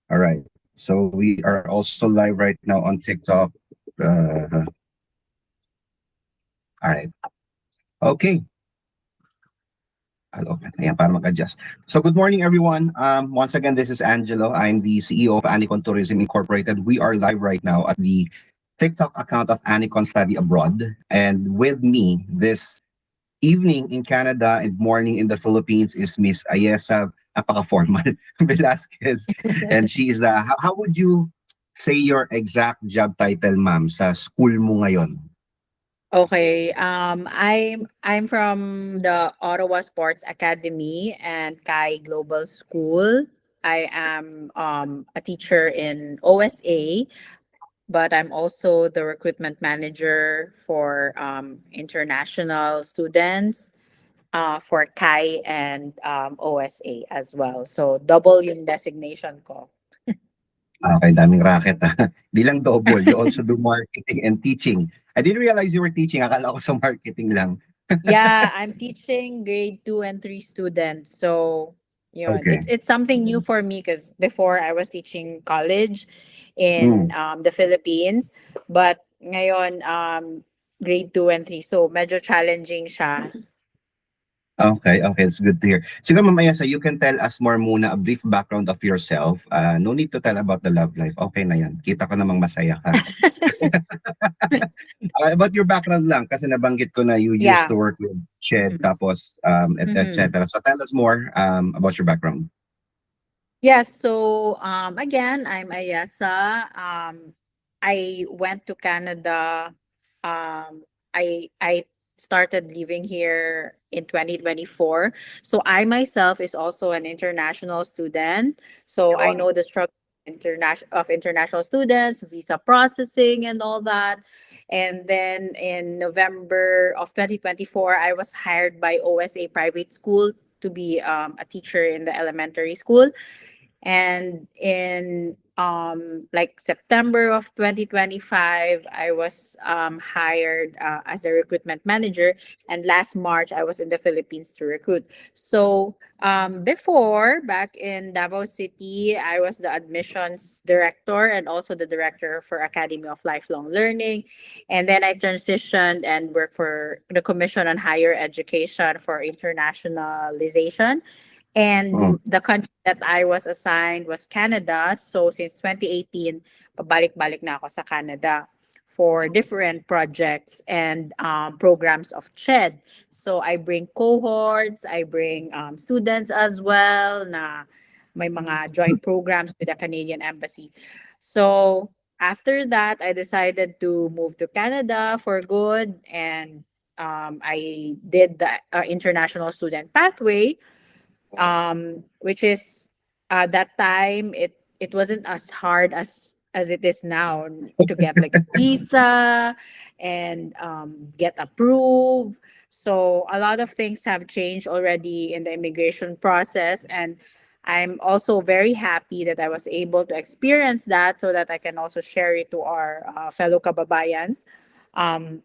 All right. So we are also live right now on TikTok. All right. Okay. I'll open. Ayan, para mag-adjust. So good morning, everyone. Once again, this is Angelo. I'm the CEO of Anicon Tourism Incorporated. We are live right now at the TikTok account of Anicon Study Abroad. And with me this evening in Canada and morning in the Philippines is Miss Ayesa, napaka-formal, Velasquez. And she is how would you say your exact job title, ma'am, sa school mo ngayon? Okay, I'm from the Ottawa Sports Academy and Kai Global School. I am a teacher in OSA, but I'm also the recruitment manager for international students for Kai and OSA as well. So double yung designation ko. Okay, daming racket Di lang double, you also do marketing and teaching. I didn't realize you were teaching. Akala ko sa marketing lang. Yeah, I'm teaching grade 2 and 3 students. So, yun. Okay. It's something new for me because before I was teaching college in Mm. the Philippines, but ngayon grade 2 and 3. So, medyo challenging siya. Okay, okay, it's good to hear. Siguro mamaya sa you can tell us more muna a brief background of yourself. No need to tell about the love life. Okay na yan. Kita ko namang masaya ka. About your background lang, kasi nabanggit ko na you used Yeah. to work with Shed, Mhm. tapos, et Mhm. cetera. So tell us more about your background. Yes, so again, I'm Ayesa. I went to Canada. I started living here in 2024. So I myself is also an international student. So I Yun. know the struggle of international students, visa processing and all that. And then in November of 2024, I was hired by OSA Private School to be a teacher in the elementary school. And in like September of 2025, I was hired as a recruitment manager, and last March I was in the Philippines to recruit. So before, back in Davao City, I was the admissions director and also the director for Academy of Lifelong Learning, and then I transitioned and worked for the Commission on Higher Education for Internationalization. Mm. And the country that I was assigned was Canada. So since 2018, pabalik-balik na ako sa Canada for different projects and programs of CHED. So I bring cohorts, I bring students as well na may mga joint programs with the Canadian Embassy. So after that, I decided to move to Canada for good, and I did the international student pathway, which is that time it wasn't as hard as it is now to get like a visa and get approved. So a lot of things have changed already in the immigration process, and I'm also very happy that I was able to experience that so that I can also share it to our fellow kababayans. Um,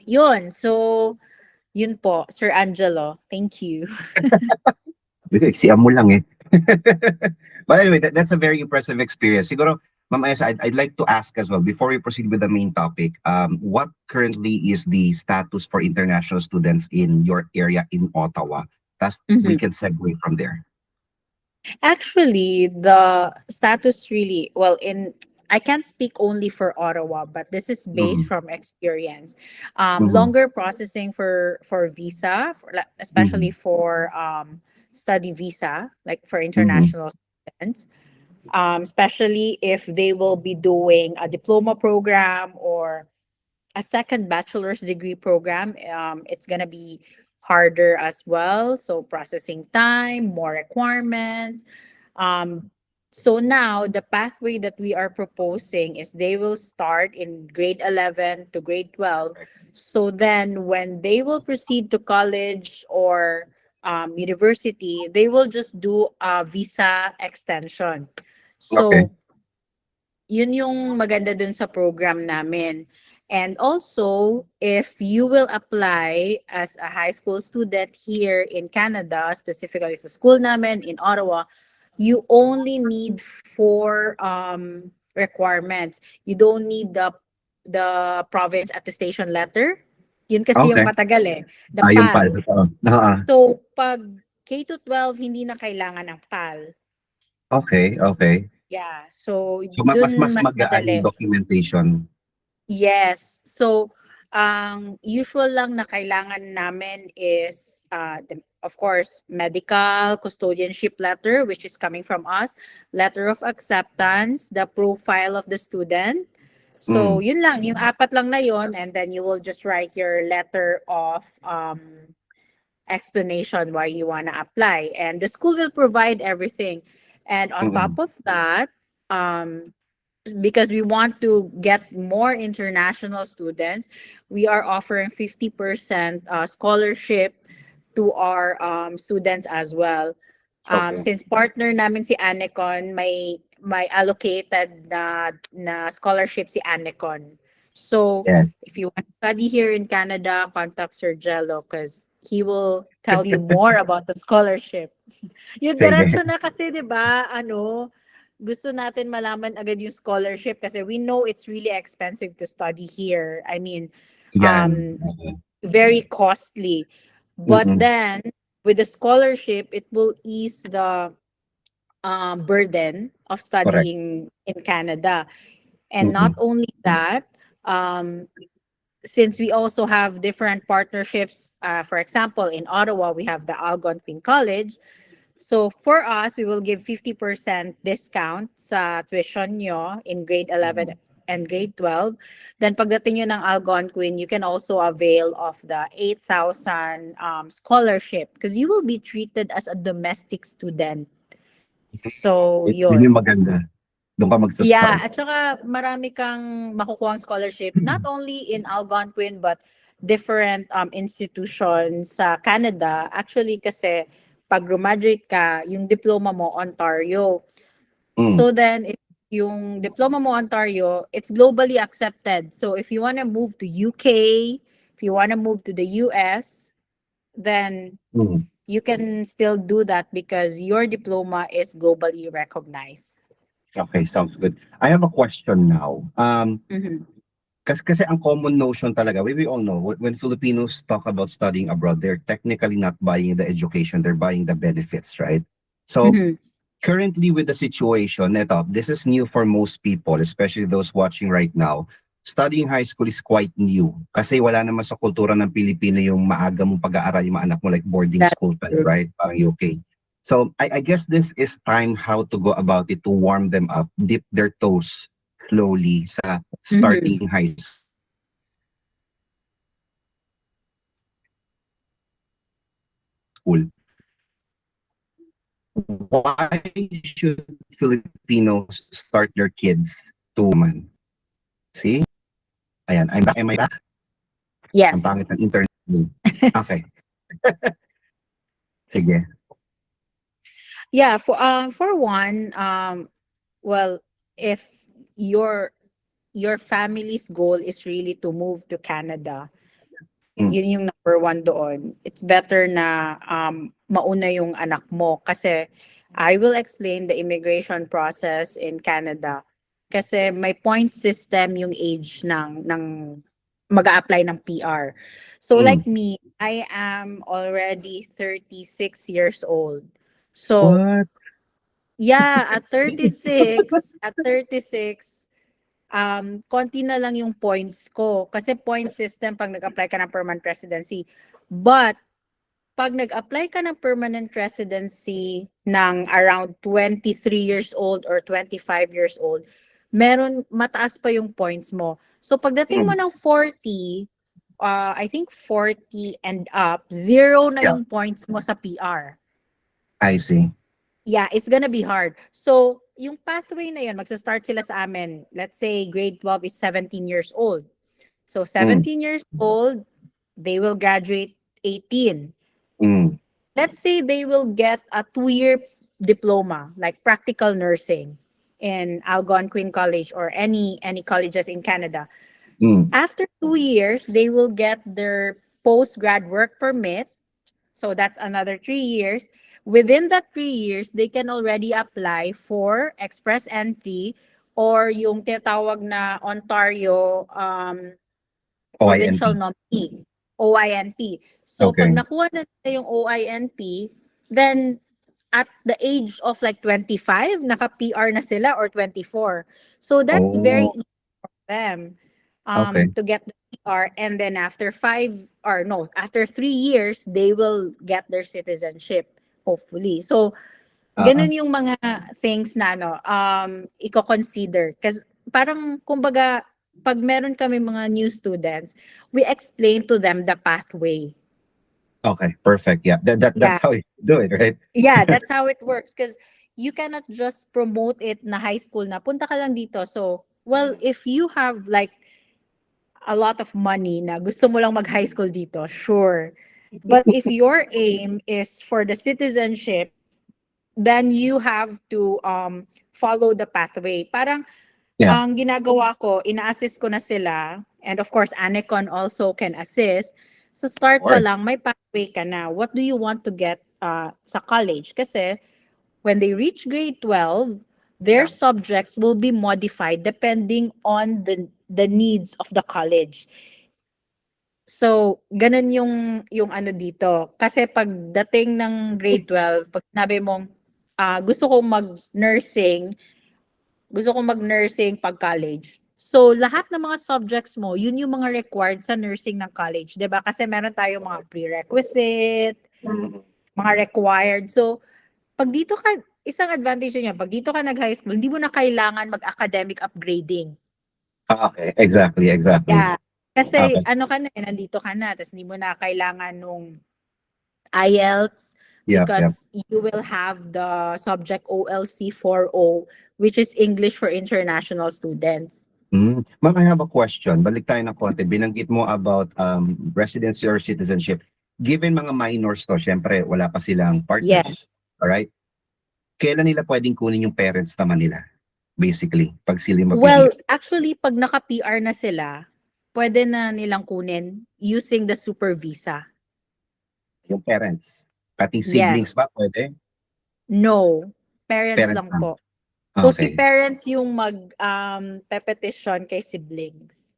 yun. So, yun po, Sir Angelo. Thank you. Siya mo lang eh. But anyway, that's a very impressive experience. Siguro, Ma'am Ayesa, I'd like to ask as well, before we proceed with the main topic, what currently is the status for international students in your area in Ottawa? That's, we can segue from there. Actually, the status really, well, in I can't speak only for Ottawa, but this is based Mhm, from experience. mhm, Longer processing for visa, especially mhm, for study visa, like for mhm. international students. Especially if they will be doing a diploma program or a second bachelor's degree program. It's gonna be harder as well. So processing time, more requirements. So now the pathway that we are proposing is they will start in grade 11 to grade 12. So then when they will proceed to college or university, they will just do a visa extension. Okay. So yun yung maganda dun sa program namin. And also, if you will apply as a high school student here in Canada, specifically sa school namin in Ottawa, you only need four requirements. You don't need the province attestation letter. Yun kasi yung Okay. matagal eh. The Yung pala, PAL. totoo. Oo. So, pag K to 12, hindi na kailangan ng PAL. Okay, okay. Yeah. So, So, mas dun mas magaan yung madali. documentation. Yes. So, ang usual lang na kailangan namin is, of course, medical custodianship letter, which is coming from us, letter of acceptance, the profile of the student. So, Mm. yun lang, yung apat lang na yun, and then you will just write your letter of explanation why you want to apply. And the school will provide everything. And on Mm. top of that, because we want to get more international students, we are offering 50% scholarship to our students as well. Okay. Since partner namin si Anecon, may allocated na scholarship si Anecon. So, Yes. if you want to study here in Canada, contact Sir Jello because he will tell you more about the scholarship. Yung Sige. diretso na kasi, di ba, gusto natin malaman agad yung scholarship kasi we know it's really expensive to study here. I mean, Yan. very costly. But Mm. then, with the scholarship, it will ease the burden of Correct. studying in Canada. And not Mm. only that, um, since we also have different partnerships, for example, in Ottawa, we have the Algonquin College. So for us, we will give 50% discount sa tuition nyo in grade 11 and grade 12. Then pagdating nyo ng Algonquin, you can also avail of the 8,000 scholarship because you will be treated as a domestic student. So, Yun yung yun. maganda. Doon ka Yeah, magsa-start. at saka marami kang makukuhang scholarship not only in Algonquin but different institutions sa Canada. Actually kasi pag graduate ka, yung diploma mo Ontario. Mm. So then if yung diploma mo Ontario, it's globally accepted. So if you want to move to UK, if you want to move to the US, then Mm. you can still do that because your diploma is globally recognized. Okay, sounds good. I have a question now. Mhm. Kasi ang common notion talaga, we all know, when Filipinos talk about studying abroad, they're technically not buying the education, they're buying the benefits, right? So, Mhm. currently with the situation, this is new for most people, especially those watching right now. Studying high school is quite new kasi wala naman sa kultura ng Pilipino yung maaga mong pag-aaral yung mga anak mo like boarding That's school type, true. right? Parang UK. So I guess this is time how to go about it to warm them up, dip their toes slowly sa Mhm. starting high school. Why should Filipinos start their kids to man? See? Ayan, I'm back. Am I back? Ang Yes. pangit ng internet. Okay. Sige. Yeah, for one, well, if your family's goal is really to move to Canada, Mm. yun yung number one doon. It's better na mauna yung anak mo kasi I will explain the immigration process in Canada kasi may point system yung age ng mag-a-apply ng PR. So Mm. like me, I am already 36 years old. So What? yeah, at 36, konti na lang yung points ko. Kasi point system pag nag-apply ka ng permanent residency. But, pag nag-apply ka ng permanent residency ng around 23 years old or 25 years old, mataas pa yung points mo. So, pagdating mo Mm. ng 40, I think 40 and up, zero na Yeah, yung points mo sa PR. I see. Yeah, it's gonna be hard. So, yung pathway na yun, magsa-start sila sa amin. Let's say grade 12 is 17 years old. So, Mm. 17 years old, they will graduate 18. Mm. Let's say they will get a 2-year diploma, like practical nursing in Algonquin College or any colleges in Canada. Mm. After 2 years, they will get their post-grad work permit. So that's another 3 years, within that 3 years, they can already apply for express entry or yung tinatawag na Ontario provincial OINP. nominee, OINP. So pag Okay. nakuha na nila yung OINP, then at the age of like 25, naka-PR na sila or 24. So that's very Oh, easy for them okay. to get the PR, and then after 3 years, they will get their citizenship, hopefully. So Uh-uh. ganun yung mga things na i-consider. Kasi parang, kumbaga, pag meron kami mga new students, we explain to them the pathway. Okay, perfect. Yeah, that's Yeah. how you do it, right? Yeah, that's how it works. Because you cannot just promote it na high school na, punta ka lang dito. So, well, if you have like a lot of money na gusto mo lang mag-high school dito, sure. But if your aim is for the citizenship, then you have to follow the pathway. Parang Yeah, ang ginagawa ko, ina-assist ko na sila, and of course Anecon also can assist. Sa of start pa course. lang may pathway ka na. What do you want to get sa college? Kasi when they reach grade 12, their Yeah. subjects will be modified depending on the needs of the college. So, ganun yung ano dito. Kasi pagdating ng grade 12, pag sinabi mong gusto kong mag-nursing pag college. So, lahat ng mga subjects mo, yun yung mga required sa nursing ng college, 'di ba? Kasi meron tayong mga prerequisite, Mm. mga required. So, pag dito ka, isang advantage niya, pag dito ka nag-high school, hindi mo na kailangan mag-academic upgrading. Okay, exactly, exactly. Yeah. Kasi Okay. ano ka na, nandito ka na, tapos hindi mo na kailangan nung IELTS Yep, yep. because you will have the subject OLC 4.0, which is English for International Students. Ma'am, I have a question. Balik tayo ng konti. Binanggit mo about residency or citizenship. Given mga minors to, syempre wala pa silang Yeah. partners. Alright? Kailan nila pwedeng kunin yung parents naman nila? Basically, pag sila yung Well, mapili. actually, pag naka-PR na sila, pwede na nilang kunin using the super visa. Yung parents. Pati siblings Yes. ba pwede? No. Parents Parents lang lang. po. So, si Okay. parents yung pe-petition kay siblings.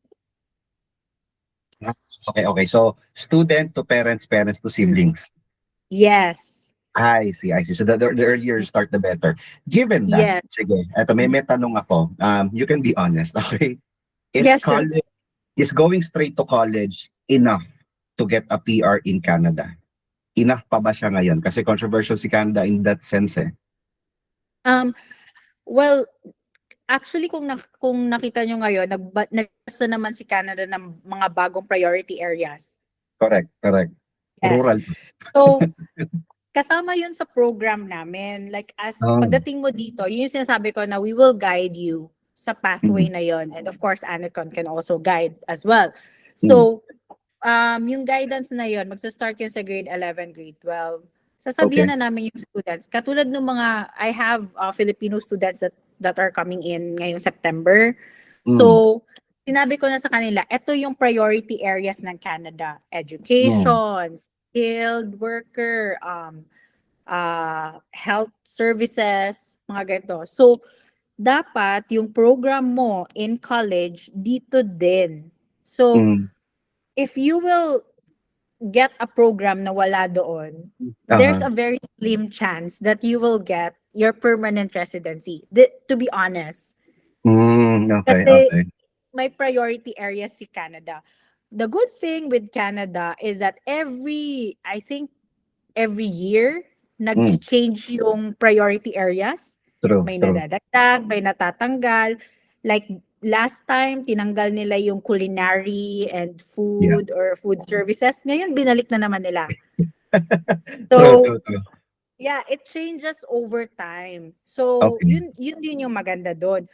Okay, okay. So, student to parents, parents to Mm. siblings. Yes. I see, I see. So the earlier you start, the better. Given that, Yes. sige, eto may tanong ako. You can be honest, okay? Is Yeah, sure. college, is going straight to college enough to get a PR in Canada? Enough pa ba siya ngayon? Kasi controversial si Canada in that sense eh. Well, actually, kung nakita nyo ngayon, nagbasa naman si Canada ng mga bagong priority areas. Correct, correct. Yes. Rural. So, kasama yun sa program namin. Like, Oh. pagdating mo dito, yun yung sinasabi ko na we will guide you sa pathway na yon. And of course, Anecon can also guide as well. So, yung guidance na yon, magsa-start yun sa grade 11, grade 12. Sasabihan Okay. na namin yung students. Katulad ng mga, I have Filipino students that are coming in ngayong September. So, sinabi ko na sa kanila, ito yung priority areas ng Canada. Education, skilled worker, health services, mga ganito. So, dapat yung program mo in college, dito din. So, if you will get a program na wala doon, there's a very slim chance that you will get your permanent residency. To be honest. Okay, Kasi okay. may priority areas si Canada. The good thing with Canada is that I think every year, nag-change yung priority areas. True, May true. nadadagdag, may natatanggal. Like, last time, tinanggal nila yung culinary and food or food services. Ngayon, binalik na naman nila. So, True. yeah, it changes over time. So, Okay. yun din yung maganda doon.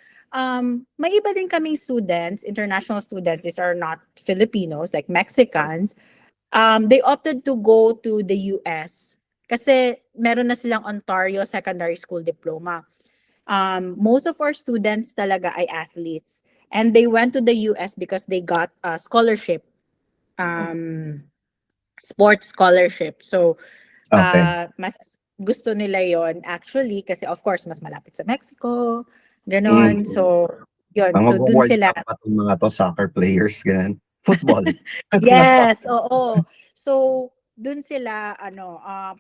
May iba din kaming students, international students, these are not Filipinos, like Mexicans. They opted to go to the US kasi meron na silang Ontario Secondary School Diploma. Most of our students talaga ay athletes, and they went to the US because they got a scholarship, sports scholarship. So, Okay. mas gusto nila yon actually kasi of course mas malapit sa Mexico, Mm. ganon. So, yun. Ang So, dun magwo-World sila. Cup pa 'tong mga 'to, soccer players, ganun. Football. Yes, oo. So, dun sila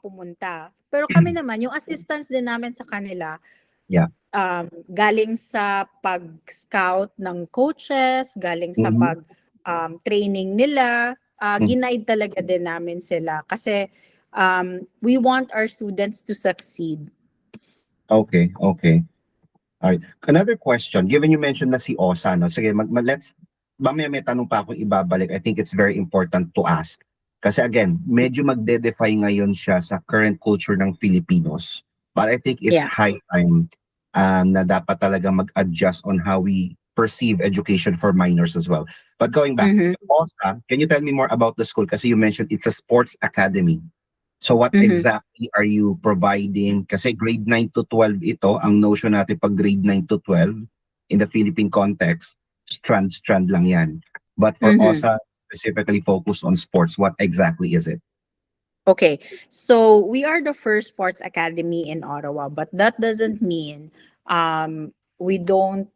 pumunta. Pero kami naman, yung assistance din namin sa kanila, Yeah. galing sa pag-scout ng coaches, galing sa Mhm. training nila, Mm. ginaid talaga din namin sila kasi we want our students to succeed. Okay, okay. Alright. Another question, given you mentioned na si Osa, no? Sige, let's, mamaya may tanong pa akong ibabalik. I think it's very important to ask. Kasi again, medyo magde-defy ngayon siya sa current culture ng Filipinos. But I think it's Yeah. high time na dapat talaga mag-adjust on how we perceive education for minors as well. But going back, Mhm. Osa, can you tell me more about the school? Kasi you mentioned it's a sports academy. So what Mhm. exactly are you providing? Kasi grade 9 to 12 ito, ang notion natin pag grade 9 to 12 in the Philippine context, strand lang yan. But for Mhm. OSA, specifically focused on sports, what exactly is it? Okay, so we are the first sports academy in Ottawa, but that doesn't mean we don't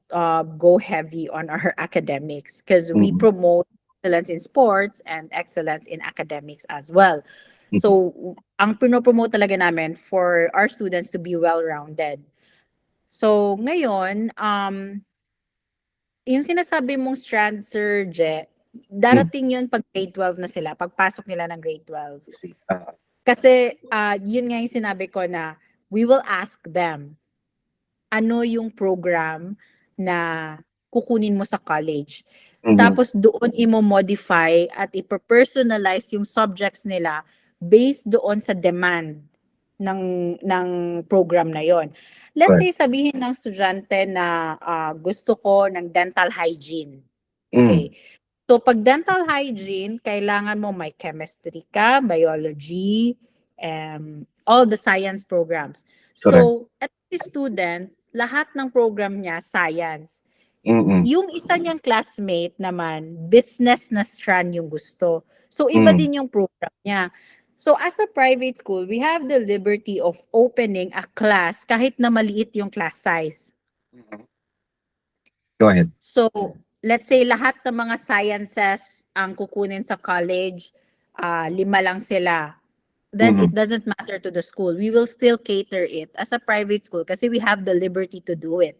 go heavy on our academics because we Mm, promote excellence in sports and excellence in academics as well. mm, So, ang pinopromote talaga namin for our students to be well-rounded. So, ngayon, yung sinasabi mong strand, Sir Je, mm. darating yun pag grade 12 na sila, pagpasok nila ng grade 12. I see. Kasi yun nga yung sinabi ko na we will ask them ano yung program na kukunin mo sa college. Mhm. Tapos doon imo-modify at ipe-personalize yung subjects nila based doon sa demand ng program na yon. Let's Correct. say sabihin ng estudyante na gusto ko ng dental hygiene. Mm, Okay. So, pag dental hygiene, kailangan mo may chemistry ka, biology, all the science programs. correct. So, at the student, lahat ng program niya, science. Mm, Yung isa niyang classmate naman, business na strand yung gusto. So, iba mm. din yung program niya. So, as a private school, we have the liberty of opening a class kahit na maliit yung class size. Go ahead. So, let's say lahat ng mga sciences ang kukunin sa college, 5 lang sila. Then it Mm. doesn't matter to the school. We will still cater it as a private school kasi we have the liberty to do it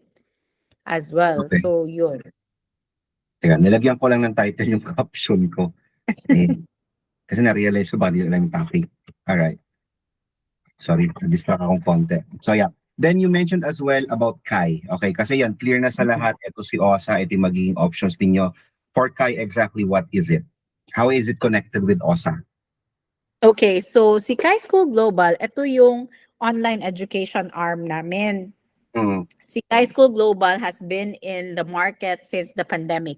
as well. Okay. So, yun. Teka, nilagyan ko lang ng title yung caption ko. Eh, kasi na-realize ko ba nila yung topic. Alright. Sorry, na-distract akong konti. So yeah. Then you mentioned as well about Kai. Okay, kasi yan, clear na sa lahat. Ito si OSA, ito yung magiging options ninyo. For Kai, exactly what is it? How is it connected with OSA? Okay, so si Kai School Global, ito yung online education arm namin. Mm. Si Kai School Global has been in the market since the pandemic.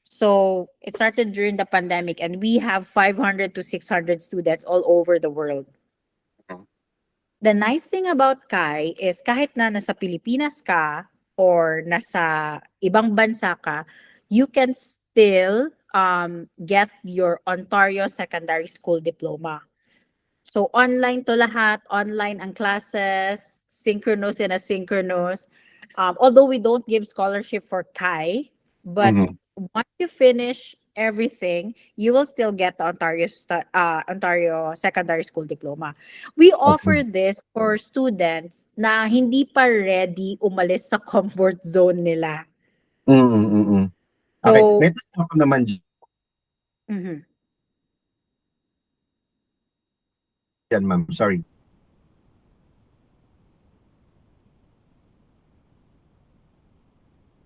So it started during the pandemic and we have 500 to 600 students all over the world. The nice thing about Kai is kahit na nasa Pilipinas ka or nasa ibang bansa ka, you can still get your Ontario Secondary School Diploma. So online to lahat, online ang classes, synchronous and asynchronous. Although we don't give scholarship for Kai, but Mhm. once you finish everything, you will still get the Ontario Secondary School Diploma. We Okay. offer this for students na hindi pa ready umalis sa comfort zone nila. Mm, mm, mm. Okay, may So, tanong ako naman mhm. dyan, ma'am. Sorry.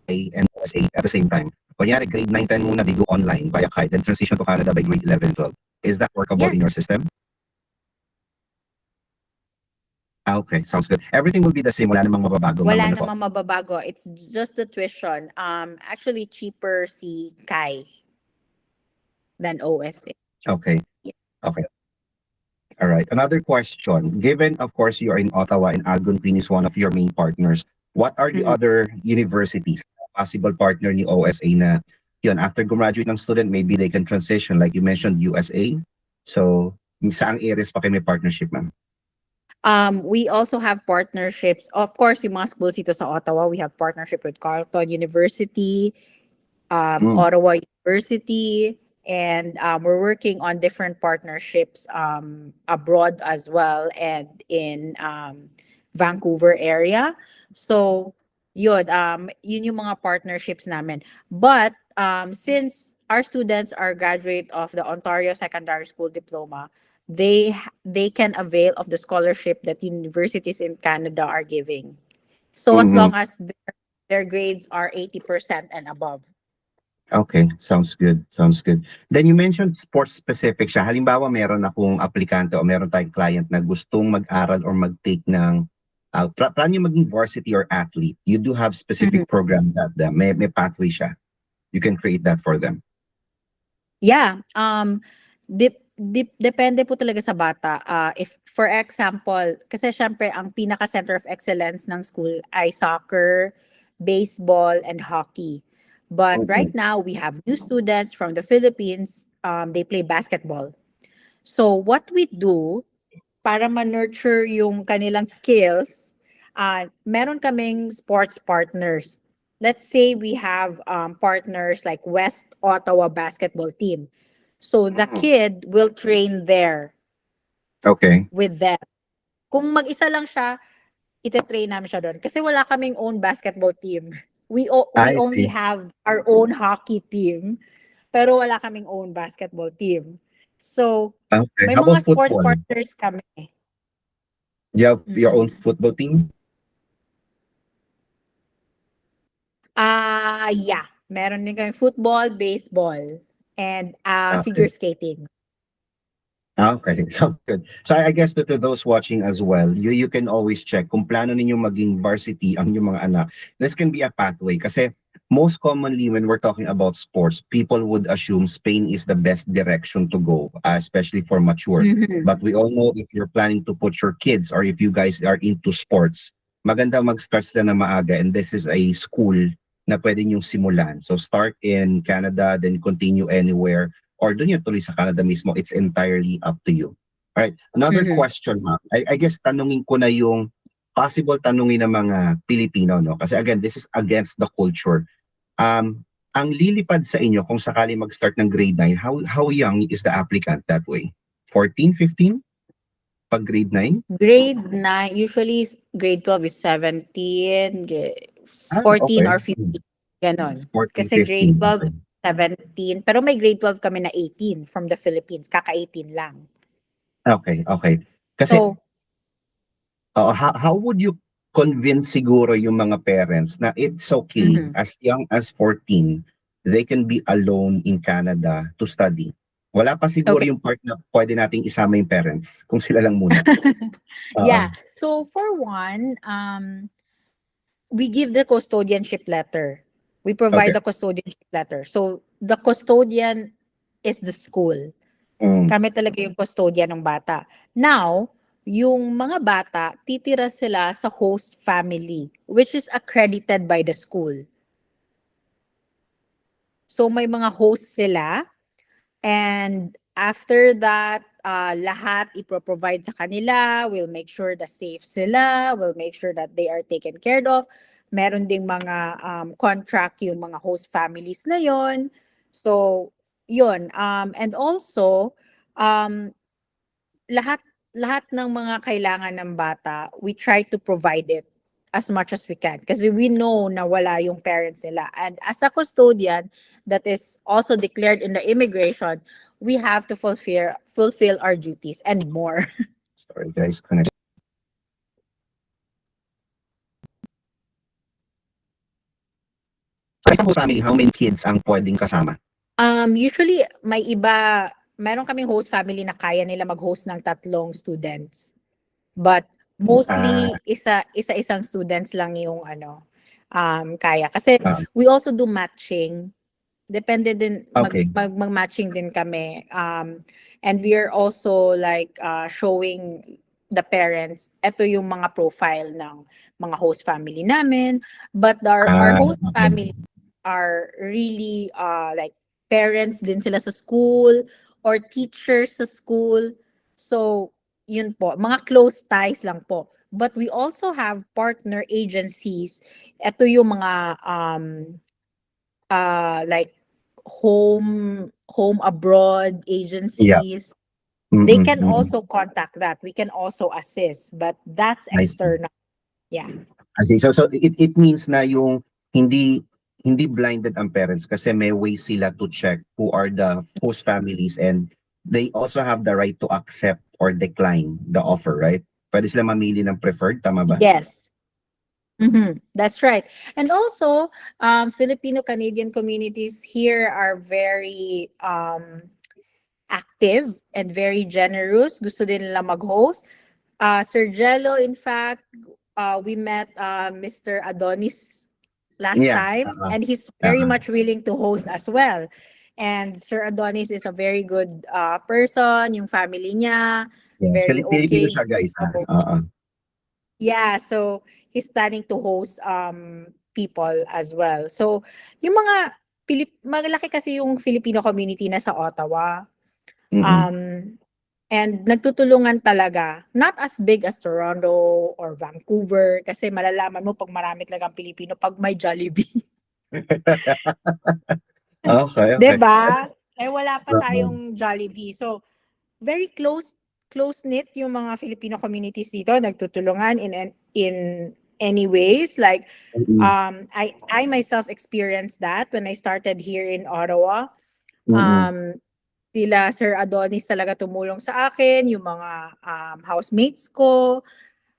And USA at the same time. Kunyari, grade 9, 10 muna, they go online via Kai, then transition to Canada by grade 11, 12. Is that workable in Yes. your system? Okay, sounds good. Everything will be the same. Wala namang mababago, ma'am. Wala Ano po? namang mababago. It's just the tuition. Actually cheaper si Kai than OSA. Okay. Okay. All right. Another question. Given, of course, you are in Ottawa and Algonquin is one of your main partners, what are the Mhm. other universities, possible partner ni OSA na yun, after graduate ng student, maybe they can transition, like you mentioned, USA. So, saang areas pa kayo may partnership, ma'am? We also have partnerships. Of course, yung mga schools dito sa Ottawa, we have partnership with Carleton University, Mm. Ottawa University, and we're working on different partnerships abroad as well and in Vancouver area. So, yun yung mga partnerships namin. But since our students are graduate of the Ontario Secondary School Diploma, they can avail of the scholarship that universities in Canada are giving. So as Mhm. long as their grades are 80% and above. Okay, sounds good. Sounds good. Then you mentioned sports specific siya. Halimbawa, meron akong aplikante o meron tayong client na gustong mag-aral or mag-take ng plan yung maging varsity or athlete. You do have Mhm. specific program that may pathway siya. You can create that for them. Yeah, depende po talaga sa bata. If for example, kasi syempre ang pinaka center of excellence ng school ay soccer, baseball, and hockey. But right Mhm. now we have new students from the Philippines. They play basketball. So what we do para ma-nurture yung kanilang skills, meron kaming sports partners. Let's say we have partners like West Ottawa basketball team. So the Mhm. kid will train there Okay. with them. Kung mag-isa lang siya, ite-train namin siya doon. Kasi wala kaming own basketball team. We I only see. have our own hockey team, pero wala kaming own basketball team. So, Okay. may How mga about sports football? partners kami. You have your own Mm. football team? Yeah. Meron din kami football, baseball, and figure Okay. skating. Okay, sounds good. So I guess to those watching as well, you can always check kung plano ninyong maging varsity ang inyong mga anak. This can be a pathway kasi most commonly when we're talking about sports, people would assume Spain is the best direction to go, especially for mature. Mhm. But we all know if you're planning to put your kids or if you guys are into sports, maganda mag-start sila na maaga and this is a school na pwede niyong simulan. So start in Canada, then continue anywhere or doon yung tuloy sa Canada mismo, it's entirely up to you. All right. Another Mhm. question, ma'am. I guess tanungin ko na yung possible tanungin ng mga Pilipino, no? Kasi again, this is against the culture. Ang lilipad sa inyo kung sakali mag-start ng grade 9, how young is the applicant that way? 14, 15? Pag grade 9? Grade 9, usually grade 12 is 17, Okay. 14 or 15, ganon. 14, Kasi grade 15. 12 Okay. 17, pero may grade 12 kami na 18 from the Philippines, kaka-18 lang. Okay, okay. Kasi So, how would you convince siguro yung mga parents na it's okay mhm. as young as 14 they can be alone in Canada to study? Wala pa siguro Okay. yung part na pwede nating isama yung parents kung sila lang muna. Oo. Yeah. So for one, we give the custodianship letter. We provide Okay. the custodianship letter. So the custodian is the school. Mm. Kami talaga yung custodian ng bata. Now, yung mga bata, titira sila sa host family, which is accredited by the school. So may mga host sila, and after that, lahat ipro-provide sa kanila, we'll make sure that safe sila, we'll make sure that they are taken care of. Meron ding mga contract yung mga host families na yon. So, yun. And also, um, lahat lahat ng mga kailangan ng bata, we try to provide it as much as we can kasi we know na wala yung parents nila. And as a custodian that is also declared in the immigration, we have to fulfill our duties and more. Sorry guys, connect. Sa isang host family, how many kids ang pwedeng kasama? Usually meron kaming host family na kaya nila mag-host ng 3 students. But Ah, mostly isa-isang students lang yung kaya kasi ah, we also do matching. Depende din okay. mag-matching din kami. And we are also like showing the parents ito yung mga profile ng mga host family namin, but our host Okay. family are really like parents din sila sa school or teachers sa school. So yun po, mga close ties lang po. But we also have partner agencies. Ito yung mga like home abroad Yeah. agencies. They Mm-mm, can mm-mm. also contact that. We can also assist, but that's I see. external. Yeah. I see. So it means na yung hindi hindi blinded ang parents kasi may way sila to check who are the host families, and they also have the right to accept or decline the offer, right? Pwede sila mamili ng preferred, tama ba? Yes. That's right. And also, Filipino Canadian communities here are very active and very generous. Gusto din nila mag-host. Sir Jello, in fact, we met Mr. Adonis last Yeah. time, and he's very much willing to host as well. And Sir Adonis is a very good person. Yung family niya, Yes. very Filipino okay. siya, guys. So, Oo. yeah, so he's planning to host people as well. So, yung mga malaki kasi yung Filipino community na sa Ottawa. Mm-mm. And nagtutulungan talaga. Not as big as Toronto or Vancouver kasi malalaman mo pag marami talagang Pilipino pag may Jollibee. Okay, 'Di okay. ba? Eh wala pa Oo. tayong Jollibee. So, very close-knit yung mga Filipino communities dito, nagtutulungan in any ways. Like Mm-mm. I myself experienced that when I started here in Ottawa. Mm-mm. Um Sila Sir Adonis talaga tumulong sa akin, yung mga housemates ko,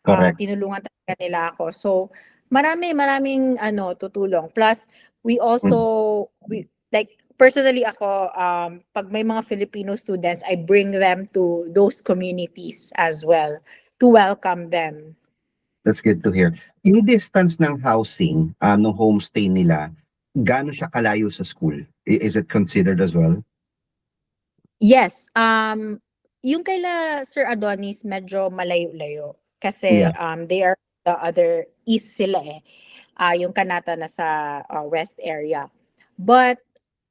Correct. tinulungan talaga nila ako. So maraming tutulong. Plus we Mm. also like personally ako, pag may mga Filipino students, I bring them to those communities as well to welcome them. That's good to hear. Yung distance ng housing, ng homestay nila, gaano siya kalayo sa school? Is it considered as well? Yes, yung kaila Sir Adonis medyo malayo-layo kasi Yeah. they are the other east sila eh. Yung Kanata na sa west area. But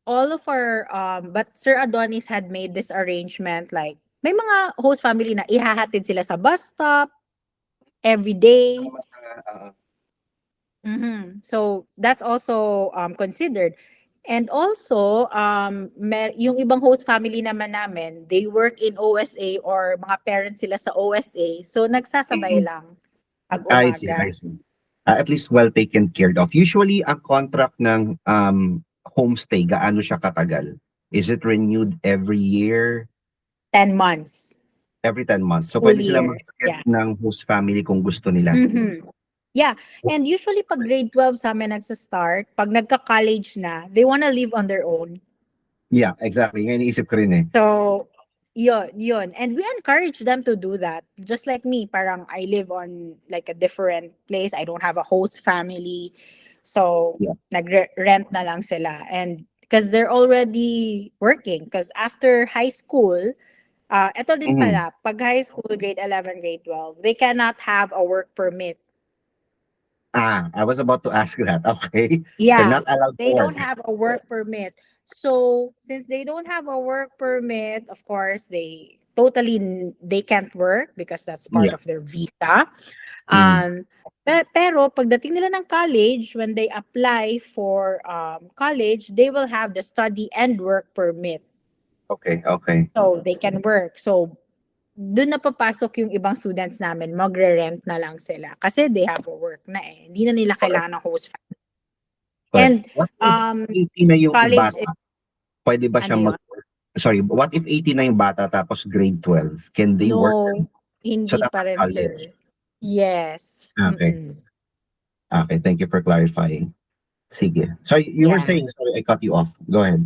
all of our but Sir Adonis had made this arrangement, like may mga host family na ihahatid sila sa bus stop every day. Sama sa, So that's also considered. And also, yung ibang host family naman namin, they work in OSA or mga parents sila sa OSA. So nagsasabay Mm. lang pag I see, I umaga. see. At least well taken care of. Usually, ang contract ng homestay, gaano siya katagal? Is it renewed every year, 10 months, every 10 months? So, school pwede sila year. mag-skip Yeah. ng host family kung gusto nila. Yeah. And usually pag grade 12 sa amin nagsa-start, pag nagka-college na, they wanna live on their own. Yeah, exactly. Ngayon iniisip ko rin eh. So, yun. And we encourage them to do that. Just like me, parang I live on like a different place. I don't have a host family. So, Yeah. nag-rent na lang sila. And because they're already working. Because after high school, eto din pala, pag high school, grade 11, grade 12, they cannot have a work permit. I was about to ask that. Okay. They're Yeah, not allowed to they work. don't have a work permit. So, since they don't have a work permit, of course, they can't work because that's part Yeah. of their visa. Mm. Pero pagdating nila ng college, when they apply for college, they will have the study and work permit. Okay, okay. So, they can work. So, doon na papasok yung ibang students namin, magre-rent na lang sila kasi they have a work na eh. Hindi na nila Correct. kailangan ng host family. Correct. And What if 80 na yung college bata? Pwede ba siya ano yun? Sorry, what if 80 na yung bata tapos grade 12? Can they work? No, So hindi pa dapat rin, sir. college. Yes. Okay. Okay, thank you for clarifying. Sige. So you were Yeah. saying, sorry, I cut you off. Go ahead.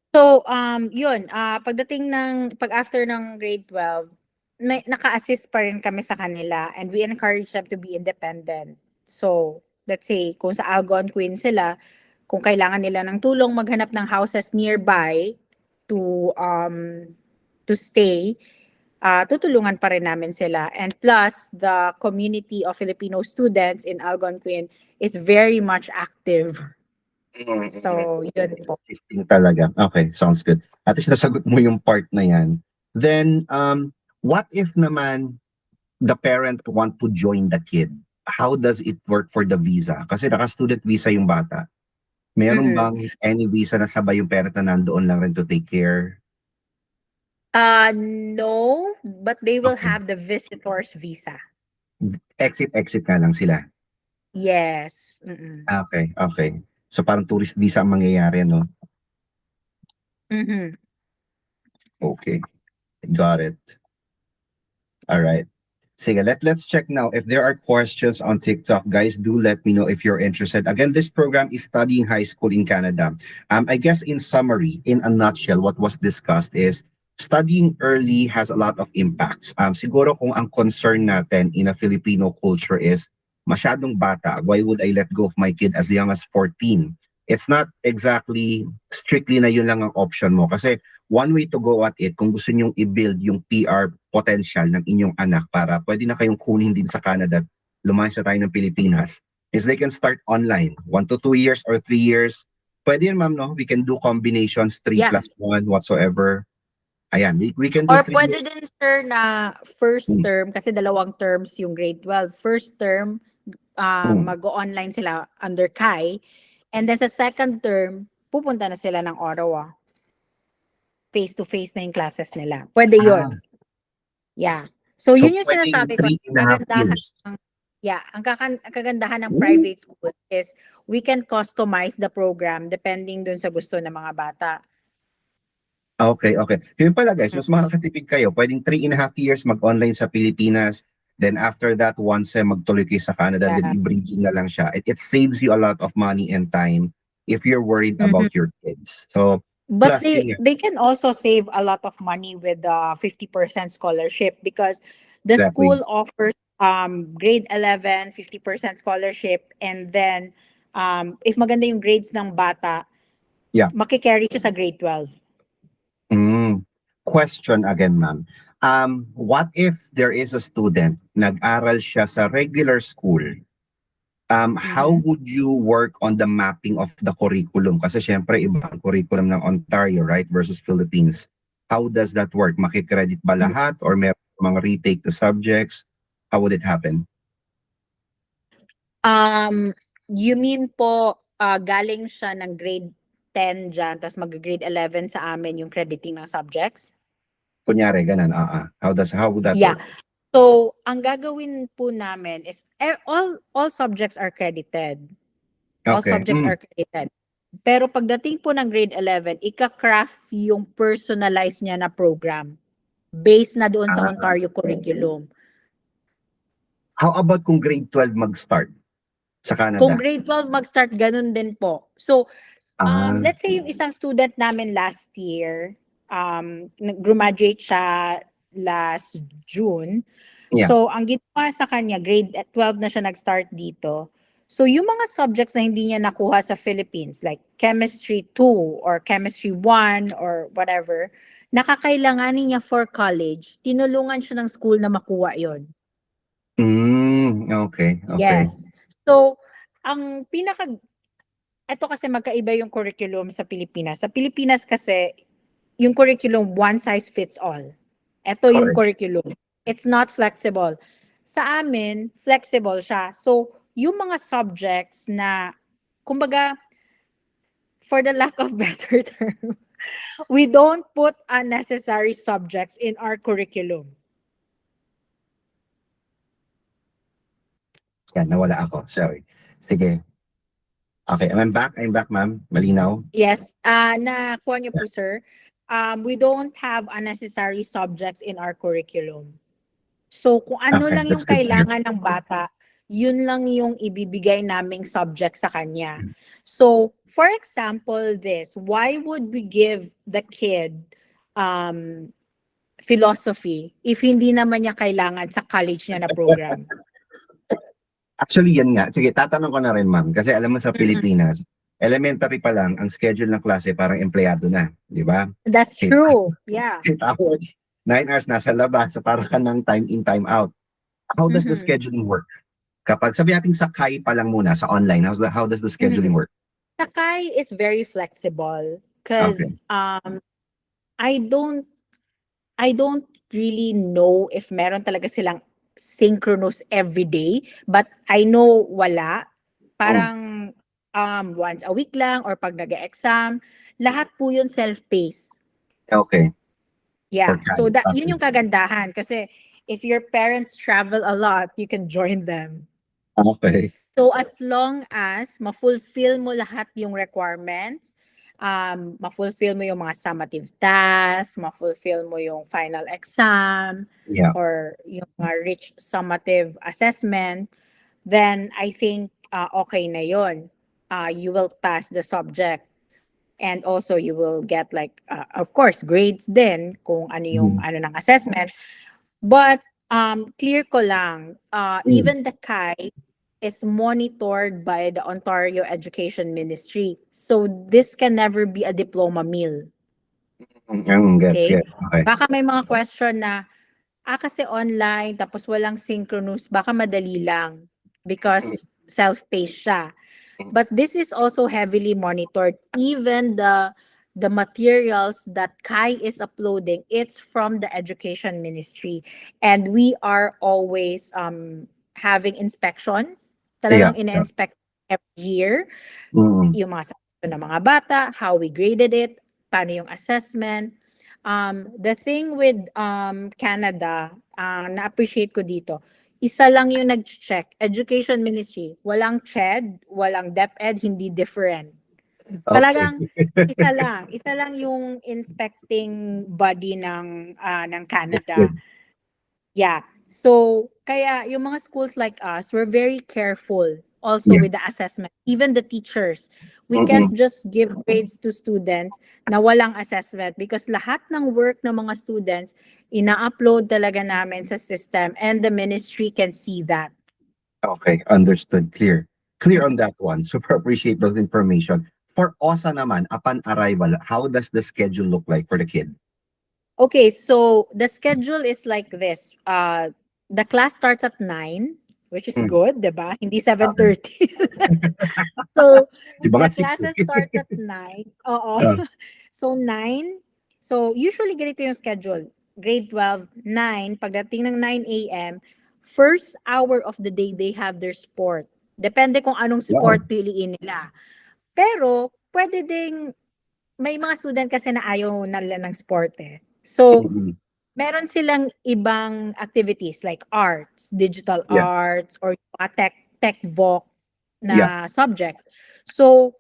So, yun, pagdating pag after ng grade 12, may naka-assist pa rin kami sa kanila and we encourage them to be independent. So, let's say, kung sa Algonquin sila, kung kailangan nila ng tulong maghanap ng houses nearby to stay, tutulungan pa rin namin sila. And plus, the community of Filipino students in Algonquin is very much active. So, yun po. Assisting talaga. Okay, sounds good. At least nasagot mo yung part na yan. Then, What if naman the parent want to join the kid? How does it work for the visa? Kasi naka-student visa yung bata. Meron Mm-mm. bang any visa na sabay yung parent na nandoon lang rin to take care? No, but they will Okay. have the visitor's visa. Exit ka lang sila. Yes. Mm-mm. Okay, okay. So parang tourist visa ang mangyayari, no? Mm-hmm. Okay, got it. All right. Sige, let's check now. If there are questions on TikTok, guys, do let me know if you're interested. Again, this program is studying high school in Canada. I guess in summary, in a nutshell, what was discussed is studying early has a lot of impacts. Siguro kung ang concern natin in a Filipino culture is masyadong bata, why would I let go of my kid as young as 14? It's not exactly strictly na yun lang ang option mo. Kasi one way to go at it, kung gusto nyong i-build yung PR potential ng inyong anak para pwede na kayong kunin din sa Canada at lumayas na tayo ng Pilipinas, is they can start online. 1 to 2 years or 3 years. Pwede yun, ma'am, no? We can do combinations, 3 Yeah. plus 1, whatsoever. Ayan, we can do Or 3 pwede years. din, sir, na first Hmm. term, kasi dalawang terms yung grade 12. First term, Hmm. mag-online sila under Kai. And then sa second term, pupunta na sila ng Ottawa. Face-to-face na yung classes nila. Pwede Ah, yun. Yeah. So, so yun yung pwedeng sinasabi ko. 3.5 Kagandahan years. ang kagandahan ng Ooh. private school is we can customize the program depending dun sa gusto ng mga bata. Okay, okay. Yun pala guys, mas makakatipid kayo. Pwedeng 3.5 years mag-online sa Pilipinas. Then after that, once magtuloy kayo sa Canada, then Yeah. i-bridging na lang siya. It saves you a lot of money and time if you're worried Mhm. about your kids. So, But plus yun nga, they can also save a lot of money with the 50% scholarship because the exactly. school offers grade 11 50% scholarship, and then if maganda yung grades ng bata, Yeah. makikarry siya sa grade 12. Question again, ma'am. What if there is a student, nag-aral siya sa regular school? How Mhm. would you work on the mapping of the curriculum? Kasi syempre, iba ang curriculum ng Ontario, right, versus Philippines. How does that work? Makikredit ba lahat or meron mga retake the subjects? How would it happen? You mean po galing siya ng grade 10 dyan, tapos mag-grade 11 sa amin yung crediting ng subjects? Kunyari, ganun, how would that Yeah. work? So, ang gagawin po namin is all subjects are credited. All Okay. subjects are credited. Pero pagdating po ng grade 11, ika-craft yung personalized niya na program based na doon sa Ah, Ontario curriculum. how about kung grade 12 mag-start sa Kung Canada? grade 12 mag-start, ganun din po. So, Ah, let's say yung isang student namin last year, graduate siya last June. yeah. So, ang ginawa sa kanya, grade 12 na siya nag-start dito. So, yung mga subjects na hindi niya nakuha sa Philippines, like chemistry 2 or chemistry 1 or whatever, nakakailanganin niya for college, tinulungan siya ng school na makuha yon. Okay, okay. Yes. So, ito kasi magkaiba yung curriculum sa Pilipinas. Sa Pilipinas kasi, yung curriculum one size fits all. Ito yung Correct. curriculum. It's not flexible. Sa amin, flexible siya. So, yung mga subjects na, kumbaga, for the lack of better term, we don't put unnecessary subjects in our curriculum. Yan, nawala ako. Sorry. Sige. Okay, I'm back, ma'am. Malinaw. Yes, nakuha niyo po, sir. We don't have unnecessary subjects in our curriculum. So, kung ano Okay, lang that's yung good to hear. kailangan ng bata, yun lang yung ibibigay naming subject sa kanya. So, for example, why would we give the kid philosophy if hindi naman niya kailangan sa college niya na program? Actually, yan nga. Sige, tatanong ko na rin, ma'am. Kasi alam mo sa Mhm. Pilipinas, elementary pa lang, ang schedule ng klase parang empleyado na. Di ba? That's Eight true. Yeah. 8 hours, 9 hours nasa labas. So parang ka ng time in, time out. How does the Mhm. scheduling work? Kapag sabi natin sa Kai pa lang muna, sa online, how does the scheduling work? Sakai is very flexible Okay. because I don't I don't really know if meron talaga silang synchronous every day, but I know wala. Parang once a week lang or pag nag-exam, lahat po yun self-paced. Okay. Yeah, so Okay. that yun yung kagandahan kasi if your parents travel a lot, you can join them. Okay. So as long as ma-fulfill mo lahat yung requirements, ma-fulfill mo yung mga summative tasks, ma-fulfill mo yung final exam, Yeah. or yung mga rich summative assessment, then I think okay na yun. You will pass the subject. And also you will get like, of course, grades din kung ano yung Mhm. ano ng assessment. But clear ko lang, even the CAI is monitored by the Ontario Education Ministry. So this can never be a diploma meal. Gets, Okay? yes. Okay. Baka may mga question na, kasi online, tapos walang synchronous, baka madali lang because self-paced siya. But this is also heavily monitored. Even the materials that Kai is uploading, it's from the Education Ministry. And we are always having inspections. Yeah. Talagang ina-inspect every year Mm. yung mga subject ng mga bata, how we graded it, paano yung assessment. The thing with Canada, na-appreciate ko dito, isa lang yung nag-check, Education Ministry. Walang CHED, walang DepEd, hindi different. Okay. Talagang isa lang yung inspecting body ng That's Canada. good. Yeah. So, kaya yung mga schools like us, we're very careful also Yeah. with the assessment. Even the teachers, we can't Mm-mm. just give grades to students na walang assessment because lahat ng work ng mga students, ina-upload talaga namin sa system and the ministry can see that. Okay, understood. Clear. Clear on that one. Super appreciate those information. For OSA naman, upon arrival, how does the schedule look like for the kid? Okay, so the schedule is like this. The class starts at 9, which is Mm. good, diba? Hindi Okay. 7:30. So, Di ba the nga 6? classes starts at 9. Oo. Ah, So, 9. So, usually ganito yung schedule. Grade 12, 9. Pagdating ng 9 a.m., first hour of the day, they have their sport. Depende kung anong wow. sport piliin nila. Pero, pwede ding, may mga student kasi na ayaw nila ng sport eh. So, Mm-mm. meron silang ibang activities like arts, digital Yeah. arts, or tech voc Yeah. na subjects. So,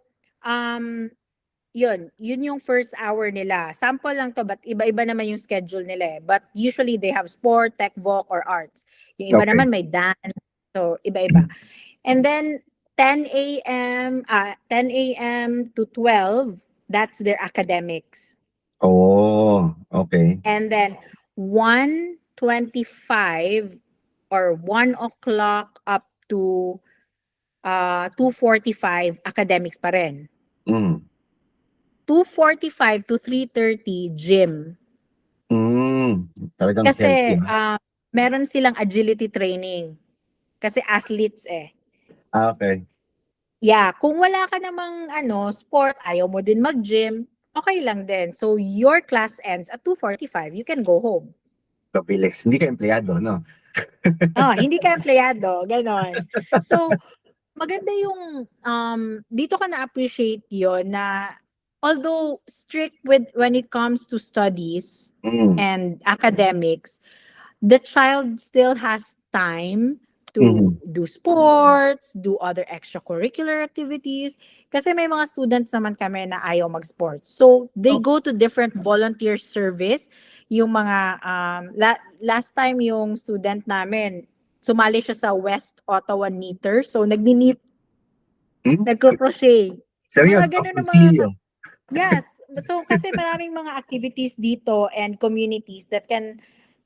yun yung first hour nila. Sample lang to, but iba-iba naman yung schedule nila eh. But usually they have sport, tech voc, or arts. Yung iba Okay. naman may dance. So, iba-iba. And then 10 a.m. to 12, that's their academics. Oh, okay. And then 1:25 or 1 o'clock up to 2:45 academics pa rin. Mm. 2:45 to 3:30 gym. Talagang healthy. Kasi meron silang agility training. Kasi athletes eh. Okay. Yeah, kung wala ka namang sport, ayaw mo din mag-gym, okay lang din. So your class ends at 2:45, you can go home. Kabilis. Hindi ka empleyado, no? Hindi ka empleyado, ganon. So maganda yung dito ka na-appreciate yon na although strict with when it comes to studies Mm. and academics, the child still has time to Mhm. do sports, do other extracurricular activities. Kasi may mga students naman kami na ayaw mag-sports. So, they Oh. go to different volunteer service. Yung mga, last time yung student namin, sumali siya sa West Ottawa Knitter. So, nagni-knit, Hmm? nagcro-crochet. Mga Seryoso? ganun ng mga, Konsilyo? yes. So, kasi maraming mga activities dito and communities that can,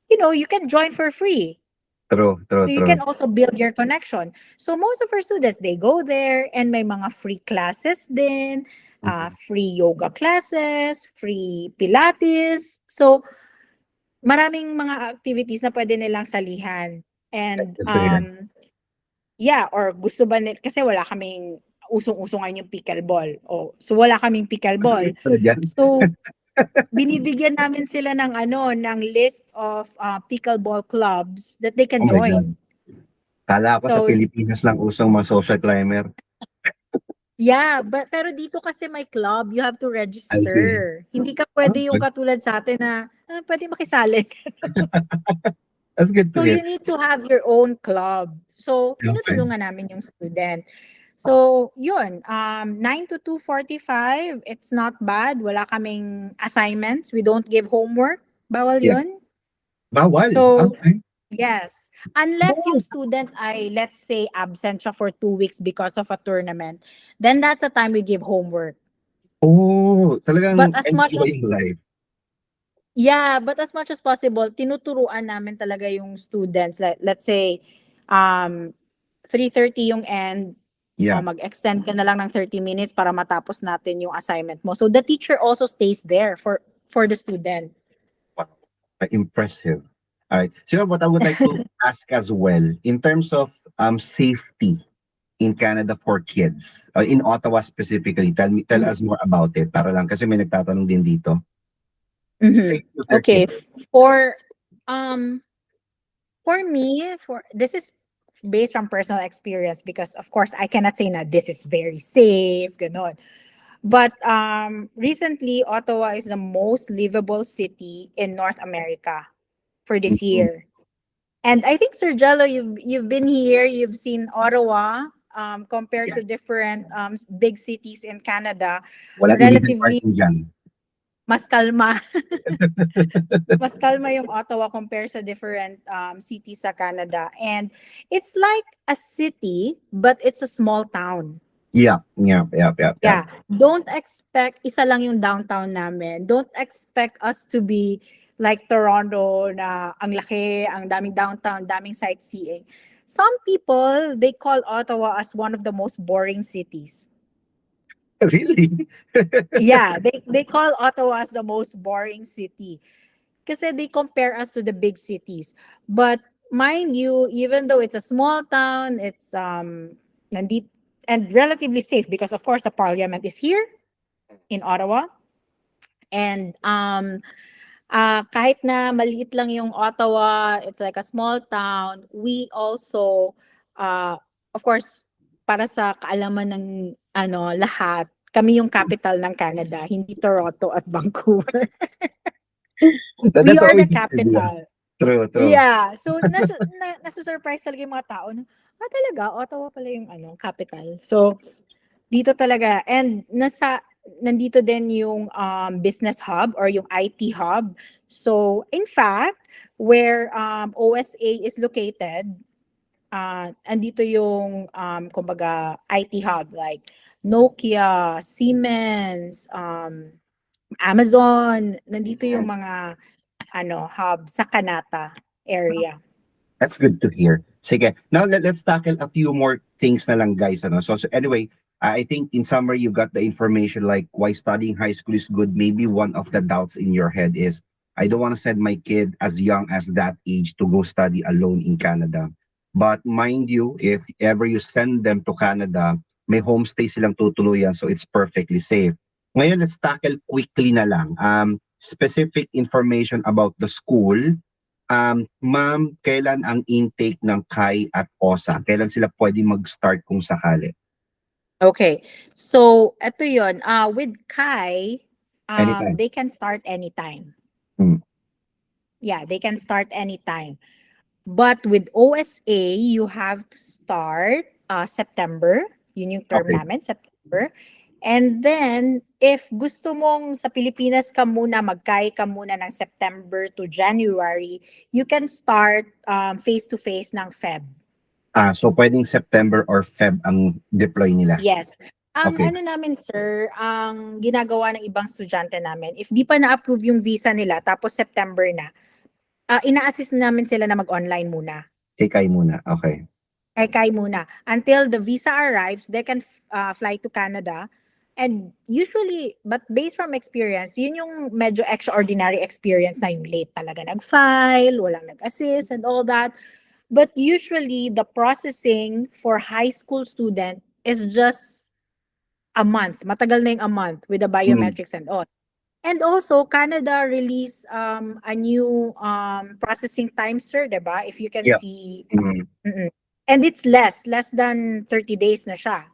you can join for free. True, true, So you true. can also build your connection. So most of our students, they go there and may mga free classes din, Mhm. free yoga classes, free pilates. So maraming mga activities na pwede nilang salihan. And Good to hear. yeah, or gusto ba kasi wala kaming usong-usong ngayon yung pickleball. So wala kaming pickleball. Ano dyan? So binibigyan namin sila ng ng list of pickleball clubs that they Oh can my God. join. Kala ko sa So, Pilipinas lang usong mga social climber. yeah, pero dito kasi may club, you have to I see. register. Hindi ka pwede yung Okay. katulad sa atin na pwede makisali. That's good to So hear. you need to have your own club. So Okay. tinutulungan namin yung student. So yun, 9 to 2:45, it's not bad. Wala kaming assignments. We don't give homework. Bawal Yeah. yun. Bawal. So Okay. yes. Unless yung Oh, student ay, let's say, absent siya for 2 weeks because of a tournament, then that's the time we give homework. oh, But talagang as much as enjoying life. Yeah, but as much as possible, tinuturuan namin talaga yung students. Like, let's say, 3:30 yung end, o Yeah. mag-extend ka na lang ng 30 minutes para matapos natin yung assignment mo. So the teacher also stays there for the student. Wow. Impressive. All right. So what I would like to ask as well, in terms of safety in Canada for kids, in Ottawa specifically, tell us more about it. Para lang kasi may nagtatanong din dito. Mhm. Safety of your Okay, kids. um for me, this is based on personal experience because of course I cannot say na this is very safe, ganon. But recently, Ottawa is the most livable city in North America for this Mhm. year. And I think, Sir Jello, you've been here, you've seen Ottawa compared Yeah. to different big cities in Canada. Walang illegal Relatively parking dyan. mas kalma. Mas kalma yung Ottawa compared sa different cities sa Canada. And it's like a city, but it's a small town. Yeah. Yeah. Yeah. Yeah. Yeah. Yeah, don't expect isa lang yung downtown namin. Don't expect us to be like Toronto na ang laki, ang daming downtown, daming sightseeing. Some people, they call Ottawa as one of the most boring cities. Really? Yeah, they call Ottawa as the most boring city kasi they compare us to the big cities. But mind you, even though it's a small town, it's nandit and relatively safe because of course the parliament is here in Ottawa. And kahit na maliit lang yung Ottawa, it's like a small town, we also, uh, of course, para sa kaalaman ng lahat, kami yung capital ng Canada, hindi Toronto at Vancouver. We That's are the always a trivia. capital. True. True. Yeah. So, nasa-surprise talaga yung mga tao na, talaga, Ottawa pala yung capital. So, dito talaga. And nandito din yung business hub or yung IT hub. So, in fact, where OSA is located, andito yung kumbaga IT hub like Nokia, Siemens, Amazon, nandito yung mga hub sa Kanata area. That's good to hear. Sige. Now let's tackle a few more things na lang, guys. Ano? So anyway, I think in summary you got the information like why studying high school is good. Maybe one of the doubts in your head is I don't want to send my kid as young as that age to go study alone in Canada. But mind you, if ever you send them to Canada, may homestay silang tutuluyan, so it's perfectly safe. Ngayon, let's tackle quickly na lang. Specific information about the school. Ma'am, kailan ang intake ng Kai at OSA? Kailan sila pwede mag-start kung sakali? Okay. So, ito yun. With Kai, Anytime. they can start anytime. Hmm. Yeah, they can start anytime. But with OSA, you have to start September. Yun yung term Okay. namin, September. And then, if gusto mong sa Pilipinas ka muna, mag-Kai ka muna ng September to January, you can start face-to-face ng Feb. So pwedeng September or Feb ang deploy nila. Yes. Ang Okay. namin, sir, ang ginagawa ng ibang estudyante namin, if di pa na-approve yung visa nila, tapos September na, ina-assist namin sila na mag-online muna. Kay Kai muna. Okay. Kay muna. Until the visa arrives, they can fly to Canada. And usually, but based from experience, yun yung medyo extraordinary experience na yung late talaga nag-file, walang nag-assist and all that. But usually, the processing for high school student is just a month. Matagal na yung a month with the biometrics and all. And also, Canada released a new processing time, sir, diba? If you can Yeah. see. Mm. Mm-mm. And it's less than 30 days na siya.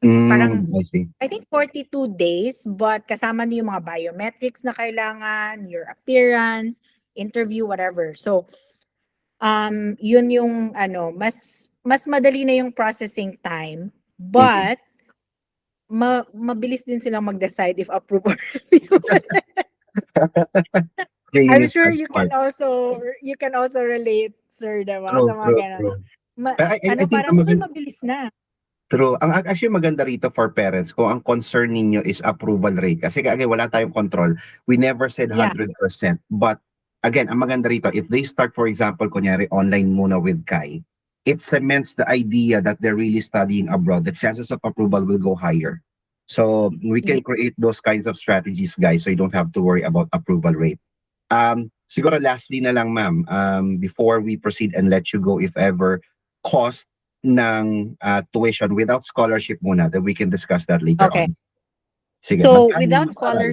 Parang, I see. I think 42 days, but kasama niyo yung mga biometrics na kailangan, your appearance, interview, whatever. So, yun yung, mas madali na yung processing time, but, mabilis din silang mag-decide if approve or review. Yeah, yun I'm yung sure sad part. you can also relate, sir, diba? True, Sa mga true, ganun. true. Pero I think Parang, uy, mabilis na. true. Actually maganda rito for parents kung ang concern ninyo is approval rate. Kasi again, wala tayong control. We never said Yeah. 100%. But again, ang maganda rito, if they start, for example, kunyari online muna with Kai, it cements the idea that they're really studying abroad. The chances of approval will go higher. So we can create those kinds of strategies, guys, so you don't have to worry about approval rate. Siguro lastly na lang, ma'am, before we proceed and let you go, if ever, cost ng tuition without scholarship muna, then we can discuss that later Okay. on. Sige, So, magkano without yung aral?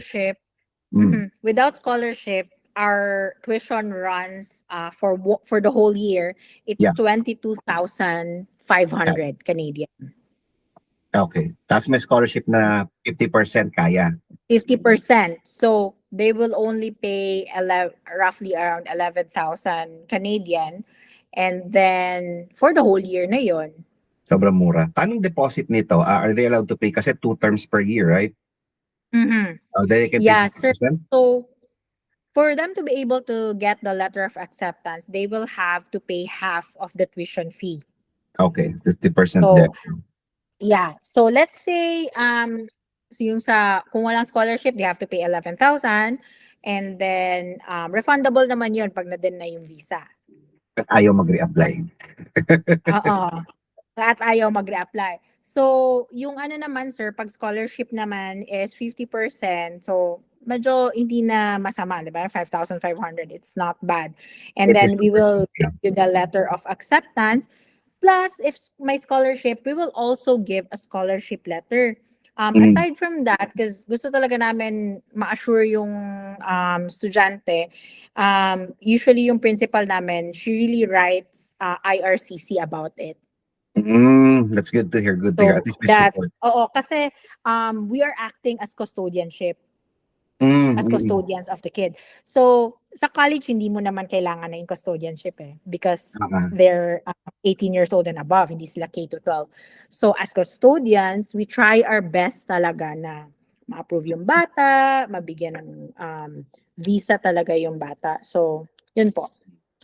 without scholarship, our tuition runs for the whole year, it's Yeah. 22,500 Canadian. Okay. Tapos may scholarship na 50% kaya. 50%. So, they will only pay roughly around 11,000 Canadian. And then, for the whole year na yon. Sobrang mura. Anong deposit nito? Are they allowed to pay? Kasi 2 terms per year, right? They can pay Yeah, sir. 50%? So, for them to be able to get the letter of acceptance, they will have to pay half of the tuition fee. Okay, 50% So, there. yeah. So, let's say, so yung kung walang scholarship, they have to pay 11,000. And then, refundable naman yun pag na-deny yung visa. At ayaw mag-reapply. Oo. At ayaw mag-reapply. So, yung naman, sir, pag scholarship naman is 50%. So, medyo hindi na masama, di ba? 5,500. It's not bad. And then, we will give you the letter of acceptance. Plus, if may scholarship, we will also give a scholarship letter. Aside from that, because gusto talaga namin ma-assure yung estudyante, usually yung principal namin, she really writes IRCC about it. That's good to hear. Good to hear. At least may support. Oo, kasi we are acting as custodianship. As custodians of the kid. So, sa college, hindi mo naman kailangan na yung custodianship because they're 18 years old and above, hindi sila K-12. So, as custodians, we try our best talaga na ma-approve yung bata, mabigyan ng visa talaga yung bata. So, yun po.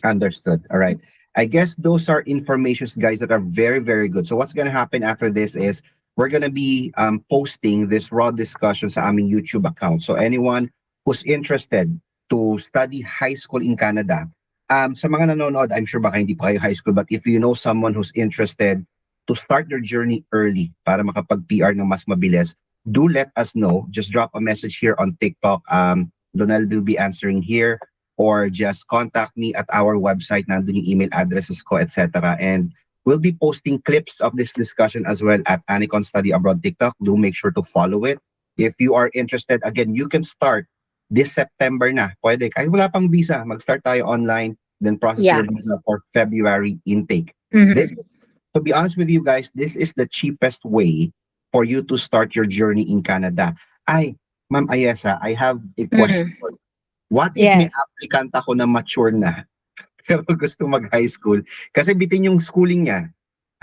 Understood. All right. I guess those are informations, guys, that are very, very good. So what's going to happen after this is we're going to be posting this raw discussion sa aming YouTube account. So anyone who's interested to study high school in Canada, sa mga nanonood, I'm sure baka hindi pa kayo high school, but if you know someone who's interested to start their journey early para makapag-PR ng mas mabilis, do let us know. Just drop a message here on TikTok. Donel will be answering here, or just contact me at our website. Nandun yung email addresses ko, etc. And we'll be posting clips of this discussion as well at Anicon Study Abroad TikTok. Do make sure to follow it. If you are interested, again, you can start this September na. Pwede. Kahit wala pang visa, mag-start tayo online, then process your visa for February intake. This, to be honest with you guys, this is the cheapest way for you to start your journey in Canada. Ma'am Ayesa, I have a question. What if may applicant ako na mature na pero gusto mag-high school? Kasi bitin yung schooling niya.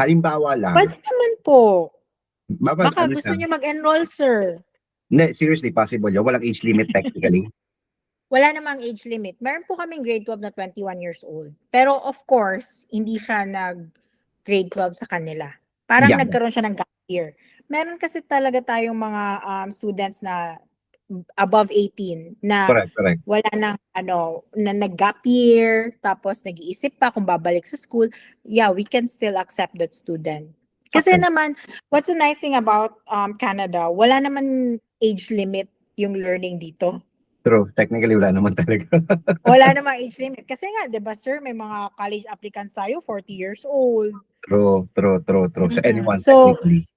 Halimbawa lang. Pwede naman po. Baka Ano gusto siya? niyo mag-enroll, sir. Hindi, seriously, possible yun. Walang age limit technically. Wala namang age limit. Meron po kaming grade 12 na 21 years old. Pero of course, hindi siya nag-grade 12 sa kanila. Parang nagkaroon siya ng gap year. Meron kasi talaga tayong mga students na above 18 na Correct. wala nang na nag-gap year, tapos nag-iisip pa kung babalik sa school. Yeah, we can still accept that student. Kasi naman, what's the nice thing about Canada, wala naman age limit yung learning dito. True. Technically, wala naman talaga. Wala namang age limit. Kasi nga, di ba sir, may mga college applicants tayo, 40 years old. True. So anyone So, technically.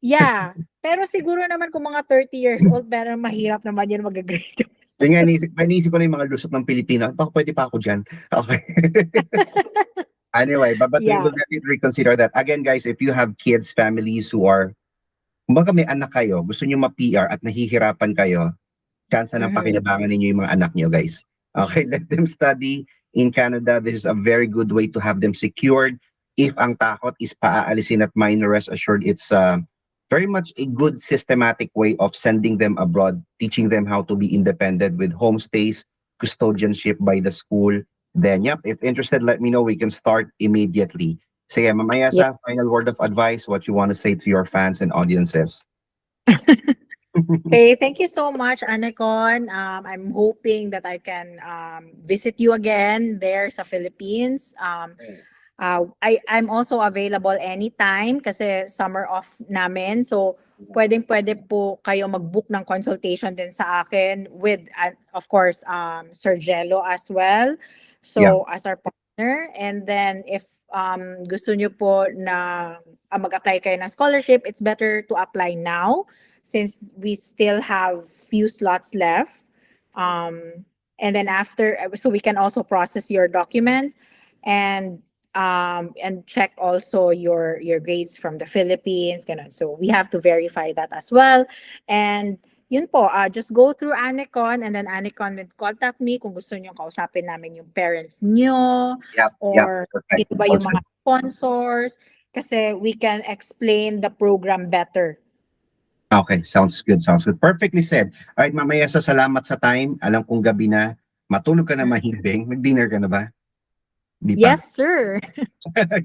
Yeah. Pero siguro naman kung mga 30 years old, pero mahirap naman yun mag-grade. Yun nga, iniisip ko na yung mga lusot ng Pilipino. Baka pwede pa ako dyan. Okay. Anyway, but we Yeah. will definitely reconsider that. Again, guys, if you have kids, families who are, kumbaga may anak kayo, gusto nyo ma-PR at nahihirapan kayo, chance ng Mhm. pakinabangan ninyo yung mga anak nyo, guys. Okay, let them study in Canada. This is a very good way to have them secured. If ang takot is paaalisin at minor, rest assured, it's very much a good systematic way of sending them abroad, teaching them how to be independent with homestays, custodianship by the school. Then, yep, if interested, let me know. We can start immediately. Sige, mamaya Yeah. sa final word of advice, what you want to say to your fans and audiences. Okay, thank you so much, Anacon. I'm hoping that I can visit you again there sa Philippines. I'm also available anytime kasi summer off namin. So, pwedeng-pwede po kayo mag-book ng consultation din sa akin with, of course, Sir Jello as well. Yeah. So, as our partner. And then, if gusto nyo po na mag-apply kayo ng scholarship, it's better to apply now since we still have few slots left. And then after, so we can also process your documents and check also your grades from the Philippines, ganun. So we have to verify that as well. And yun po, just go through Anacon and then Anacon will contact me kung gusto nyo kausapin namin yung parents nyo Yep. or Perfect. ito ba yung mga sponsors kasi we can explain the program better. Okay, sounds good, sounds good. Perfectly said. Alright, mamaya sa salamat sa time. Alam kong gabi na. Matulog ka na mahimbing. Nag-dinner ka na ba? Di pa. Yes, sir.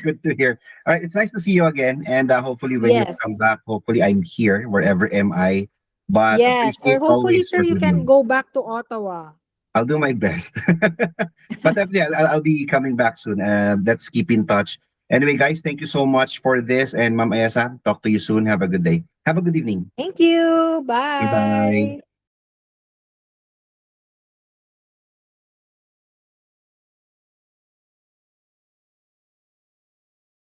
Good to hear. Alright, it's nice to see you again. And hopefully when you Yes. come back, hopefully I'm here, wherever am I. But Yes, or appreciate hopefully, always sir, your you good can news. go back to Ottawa. I'll do my best. But definitely, I'll be coming back soon. Let's keep in touch. Anyway, guys, thank you so much for this. And Ma'am Esa, talk to you soon. Have a good day. Have a good evening. Thank you. Bye. Bye.